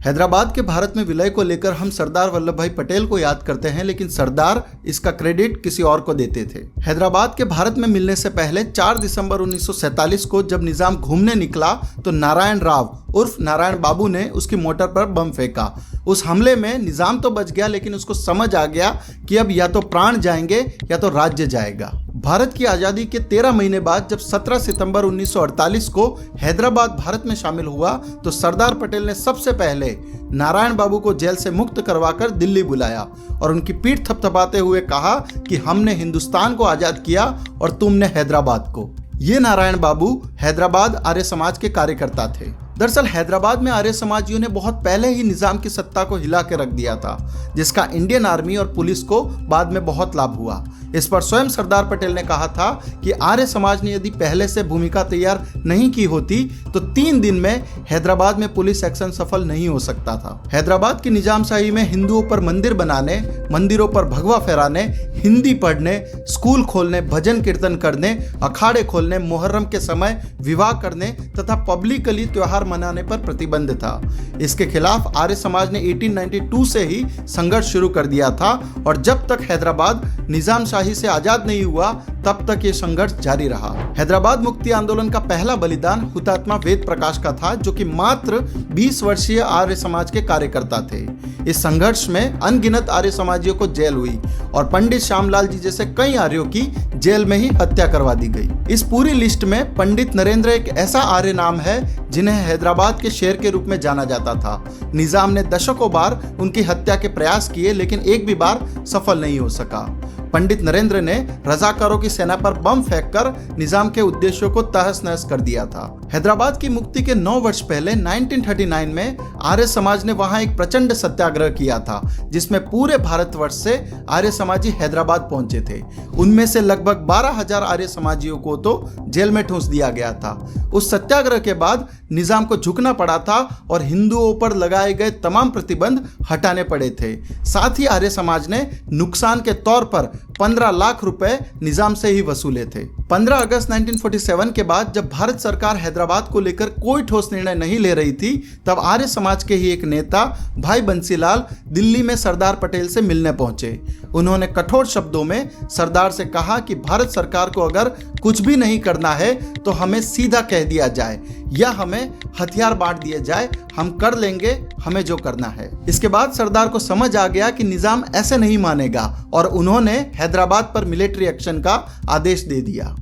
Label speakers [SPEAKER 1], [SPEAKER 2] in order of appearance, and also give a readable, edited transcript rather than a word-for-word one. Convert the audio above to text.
[SPEAKER 1] हैदराबाद के भारत में विलय को लेकर हम सरदार वल्लभ भाई पटेल को याद करते हैं, लेकिन सरदार इसका क्रेडिट किसी और को देते थे। हैदराबाद के भारत में मिलने से पहले 4 दिसंबर 1947 को जब निजाम घूमने निकला तो नारायण राव उर्फ नारायण बाबू ने उसकी मोटर पर बम फेंका। उस हमले में निजाम तो बच गया, लेकिन उसको समझ आ गया कि अब या तो प्राण जाएंगे या तो राज्य जाएगा। भारत की आज़ादी के 13 महीने बाद जब 17 सितंबर 1948 को हैदराबाद भारत में शामिल हुआ तो सरदार पटेल ने सबसे पहले नारायण बाबू को जेल से मुक्त करवाकर दिल्ली बुलाया और उनकी पीठ थपथपाते हुए कहा कि हमने हिंदुस्तान को आज़ाद किया और तुमने हैदराबाद को। ये नारायण बाबू हैदराबाद आर्य समाज के कार्यकर्ता थे। दरअसल हैदराबाद में आर्य समाजियों ने बहुत पहले ही निजाम की सत्ता को हिला के रख दिया था, जिसका इंडियन आर्मी और पुलिस को बाद में बहुत लाभ हुआ। इस पर स्वयं सरदार पटेल ने कहा था कि आर्य समाज ने यदि पहले से भूमिका तैयार नहीं की होती तो 3 दिन में हैदराबाद में पुलिस एक्शन सफल नहीं हो सकता था। हैदराबाद की निजामशाही में हिंदुओं पर मंदिर बनाने, मंदिरों पर भगवा फहराने, हिंदी पढ़ने, स्कूल खोलने, भजन कीर्तन करने, अखाड़े खोलने, मुहर्रम के समय विवाह करने तथा पब्लिकली त्योहार मनाने पर प्रतिबंध था। इसके खिलाफ आर्य समाज ने 1892 से ही संघर्ष शुरू कर दिया था और जब तक हैदराबाद निजामशाही से आजाद नहीं हुआ तब तक ये संघर्ष जारी रहा। हैदराबाद मुक्ति आंदोलन का पहला बलिदान हुतात्मा वेद प्रकाश का था, जो कि मात्र 20 वर्षीय आर्य समाज के कार्यकर्ता थे। इस संघर्ष में अनगिनत आर्य समाजियों को जेल हुई और पंडित श्यामलाल जी जैसे कई आर्यों की जेल में ही हत्या करवा दी गई। इस पूरी लिस्ट में पंडित नरेंद्र एक ऐसा आर्य नाम है जिन्हें हैदराबाद के शेर के रूप में जाना जाता था। निजाम ने दशकों बार उनकी हत्या के प्रयास किए, लेकिन एक भी बार सफल नहीं हो सका। पंडित नरेंद्र ने रजाकारों की सेना पर बम फेंककर निजाम के उद्देश्यों को तहस नहस कर दिया था। हैदराबाद की मुक्ति के 9 वर्ष पहले 1939 में आर्य समाज ने वहां एक प्रचंड सत्याग्रह किया था, जिसमें पूरे भारतवर्ष से आर्य समाजी हैदराबाद पहुंचे थे। उनमें से लगभग 12,000 आर्य समाजियों को तो जेल में ठूंस दिया गया था। उस सत्याग्रह के बाद निजाम को झुकना पड़ा था और हिंदुओं पर लगाए गए तमाम प्रतिबंध हटाने पड़े थे। साथ ही आर्य समाज ने नुकसान के तौर पर 15 लाख रुपए निजाम से ही वसूले थे। 15 अगस्त 1947 के बाद जब भारत सरकार हैदराबाद को लेकर कोई ठोस निर्णय नहीं ले रही थी, तब आर्य समाज के ही एक नेता भाई बंसीलाल दिल्ली में सरदार पटेल से मिलने पहुंचे। उन्होंने कठोर शब्दों में सरदार से कहा कि भारत सरकार को अगर कुछ भी नहीं करना है तो हमें सीधा कह दिया जाए या हमें हथियार बांट दिए जाए, हम कर लेंगे हमें जो करना है। इसके बाद सरदार को समझ आ गया कि निजाम ऐसे नहीं मानेगा और उन्होंने हैदराबाद पर मिलिट्री एक्शन का आदेश दे दिया।